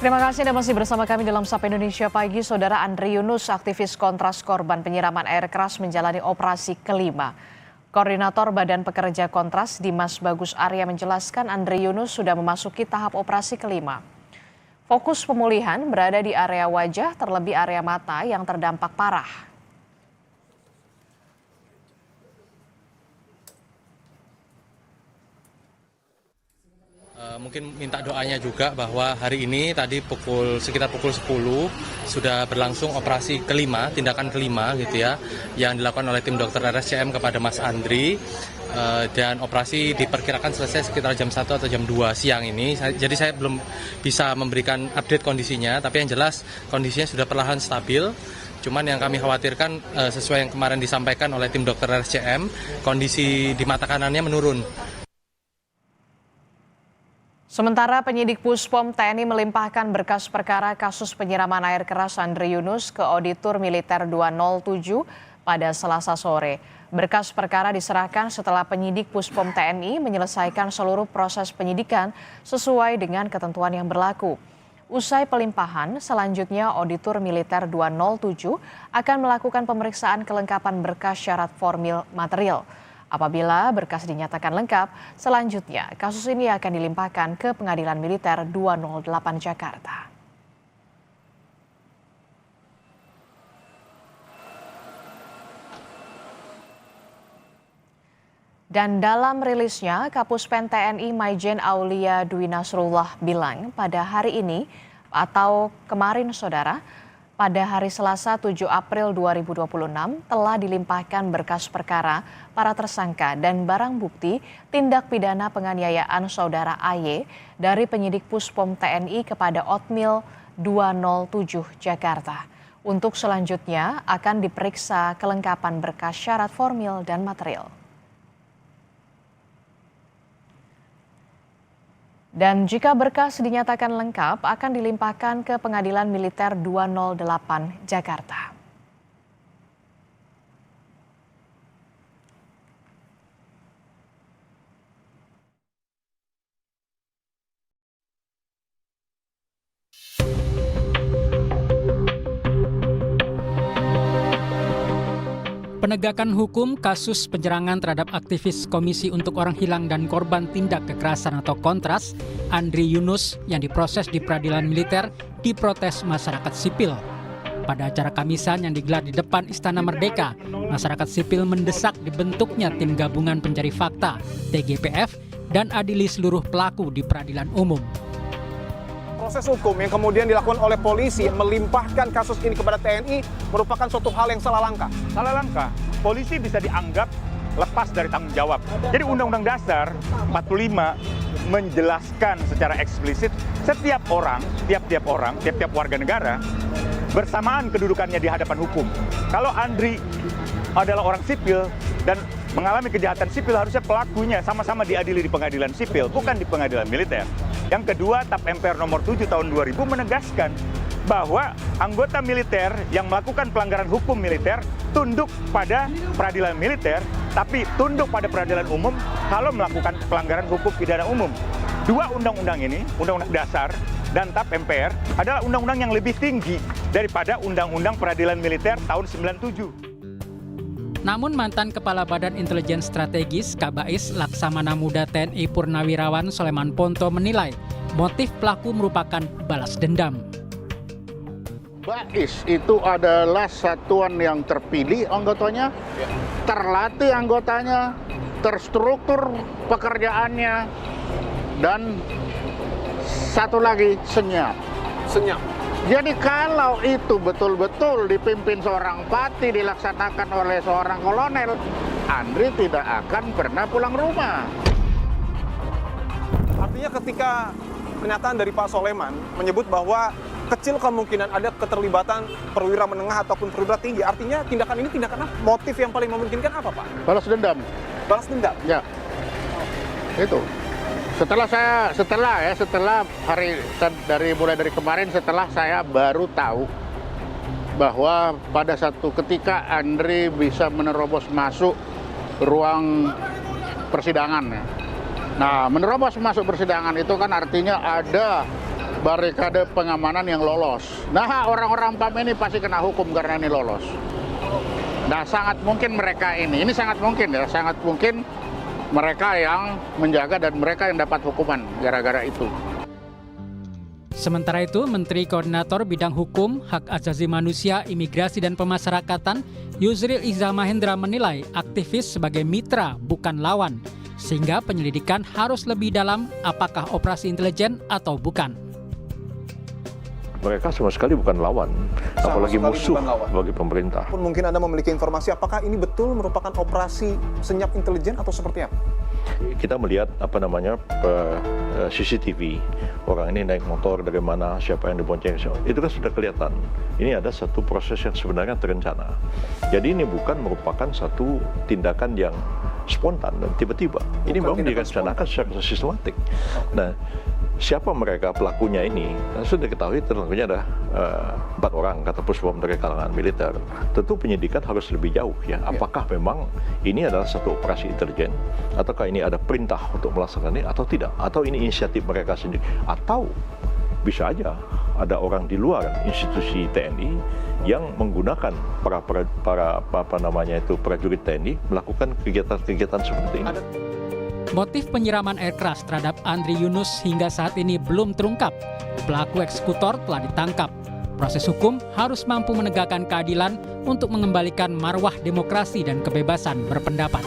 Terima kasih Anda masih bersama kami dalam Sapa Indonesia Pagi. Saudara Andri Yunus, aktivis kontras korban penyiraman air keras menjalani operasi kelima. Koordinator Badan Pekerja Kontras Dimas Bagus Arya menjelaskan Andri Yunus sudah memasuki tahap operasi kelima. Fokus pemulihan berada di area wajah, terlebih area mata yang terdampak parah. Mungkin minta doanya juga bahwa hari ini tadi sekitar pukul 10 sudah berlangsung operasi kelima, tindakan kelima gitu ya, yang dilakukan oleh tim dokter RSCM kepada Mas Andri, dan operasi diperkirakan selesai sekitar jam 1 atau jam 2 siang ini. Jadi saya belum bisa memberikan update kondisinya, tapi yang jelas kondisinya sudah perlahan stabil. Cuman yang kami khawatirkan sesuai yang kemarin disampaikan oleh tim dokter RSCM, kondisi di mata kanannya menurun. Sementara penyidik Puspom TNI melimpahkan berkas perkara kasus penyiraman air keras Andri Yunus ke Auditor Militer 207 pada Selasa sore. Berkas perkara diserahkan setelah penyidik Puspom TNI menyelesaikan seluruh proses penyidikan sesuai dengan ketentuan yang berlaku. Usai pelimpahan, selanjutnya Auditor Militer 207 akan melakukan pemeriksaan kelengkapan berkas syarat formil material. Apabila berkas dinyatakan lengkap, selanjutnya kasus ini akan dilimpahkan ke Pengadilan Militer 208 Jakarta. Dan dalam rilisnya, Kapuspen TNI Maijen Aulia Dwi Nasrullah bilang pada hari ini atau kemarin saudara, pada hari Selasa 7 April 2026 telah dilimpahkan berkas perkara para tersangka dan barang bukti tindak pidana penganiayaan saudara AY dari penyidik Puspom TNI kepada Otmil 207 Jakarta. Untuk selanjutnya akan diperiksa kelengkapan berkas syarat formil dan material. Dan jika berkas dinyatakan lengkap, akan dilimpahkan ke Pengadilan Militer 208 Jakarta. Penegakan hukum kasus penyerangan terhadap aktivis Komisi untuk Orang Hilang dan Korban Tindak Kekerasan atau Kontras, Andri Yunus yang diproses di peradilan militer diprotes masyarakat sipil. Pada acara Kamisan yang digelar di depan Istana Merdeka, masyarakat sipil mendesak dibentuknya tim gabungan pencari fakta (TGPF) dan adili seluruh pelaku di peradilan umum. Proses hukum yang kemudian dilakukan oleh polisi melimpahkan kasus ini kepada TNI merupakan suatu hal yang salah langkah. Salah langkah. Polisi bisa dianggap lepas dari tanggung jawab. Jadi Undang-Undang Dasar 45 menjelaskan secara eksplisit setiap orang, tiap-tiap warga negara bersamaan kedudukannya di hadapan hukum. Kalau Andri adalah orang sipil dan mengalami kejahatan sipil, harusnya pelakunya sama-sama diadili di pengadilan sipil, bukan di pengadilan militer. Yang kedua, TAP MPR nomor 7 tahun 2000 menegaskan bahwa anggota militer yang melakukan pelanggaran hukum militer tunduk pada peradilan militer, tapi tunduk pada peradilan umum kalau melakukan pelanggaran hukum pidana umum. Dua undang-undang ini, Undang-Undang Dasar dan TAP MPR, adalah undang-undang yang lebih tinggi daripada Undang-Undang Peradilan Militer tahun 97. Namun mantan Kepala Badan Intelijen Strategis Kabais Laksamana Muda TNI Purnawirawan Soleman Ponto menilai motif pelaku merupakan balas dendam. BAIS itu adalah satuan yang terpilih anggotanya, terlatih anggotanya, terstruktur pekerjaannya, dan satu lagi senyap. Jadi kalau itu betul-betul dipimpin seorang pati, dilaksanakan oleh seorang kolonel, Andri tidak akan pernah pulang rumah. Artinya ketika pernyataan dari Pak Soleman menyebut bahwa kecil kemungkinan ada keterlibatan perwira menengah ataupun perwira tinggi, artinya tindakan ini tindakan apa? Motif yang paling memungkinkan apa, Pak? Balas dendam. Balas dendam? Ya, itu. Setelah mulai dari kemarin, setelah saya baru tahu bahwa pada satu ketika Andri bisa menerobos masuk ruang persidangan. Nah, menerobos masuk persidangan itu kan artinya ada barikade pengamanan yang lolos. Nah, orang-orang PAM ini pasti kena hukum karena ini lolos. Nah, sangat mungkin mereka ini sangat mungkin ya, sangat mungkin mereka yang menjaga dan mereka yang dapat hukuman gara-gara itu. Sementara itu, Menteri Koordinator Bidang Hukum, Hak Asasi Manusia, Imigrasi dan Pemasyarakatan, Yusril Iza Mahendra menilai aktivis sebagai mitra bukan lawan, sehingga penyelidikan harus lebih dalam apakah operasi intelijen atau bukan. Mereka sama sekali bukan lawan, apalagi musuh bagi pemerintah. Pun mungkin Anda memiliki informasi apakah ini betul merupakan operasi senyap intelijen atau seperti apa? Kita melihat CCTV, orang ini naik motor dari mana, siapa yang dibonceng, itu kan sudah kelihatan. Ini ada satu proses yang sebenarnya terencana. Jadi ini bukan merupakan satu tindakan yang spontan dan tiba-tiba. Ini memang direncanakan secara sistematik. Nah, siapa mereka pelakunya ini? Sudah diketahui tentunya ada 4 orang kata Puspom dari kalangan militer. Tentu penyidikan harus lebih jauh ya. Apakah memang ini adalah satu operasi intelijen, ataukah ini ada perintah untuk melaksanakan ini atau tidak? Atau ini inisiatif mereka sendiri? Atau bisa aja ada orang di luar institusi TNI yang menggunakan para prajurit TNI melakukan kegiatan-kegiatan seperti ini. Motif penyiraman air keras terhadap Andri Yunus hingga saat ini belum terungkap. Pelaku eksekutor telah ditangkap. Proses hukum harus mampu menegakkan keadilan untuk mengembalikan marwah demokrasi dan kebebasan berpendapat.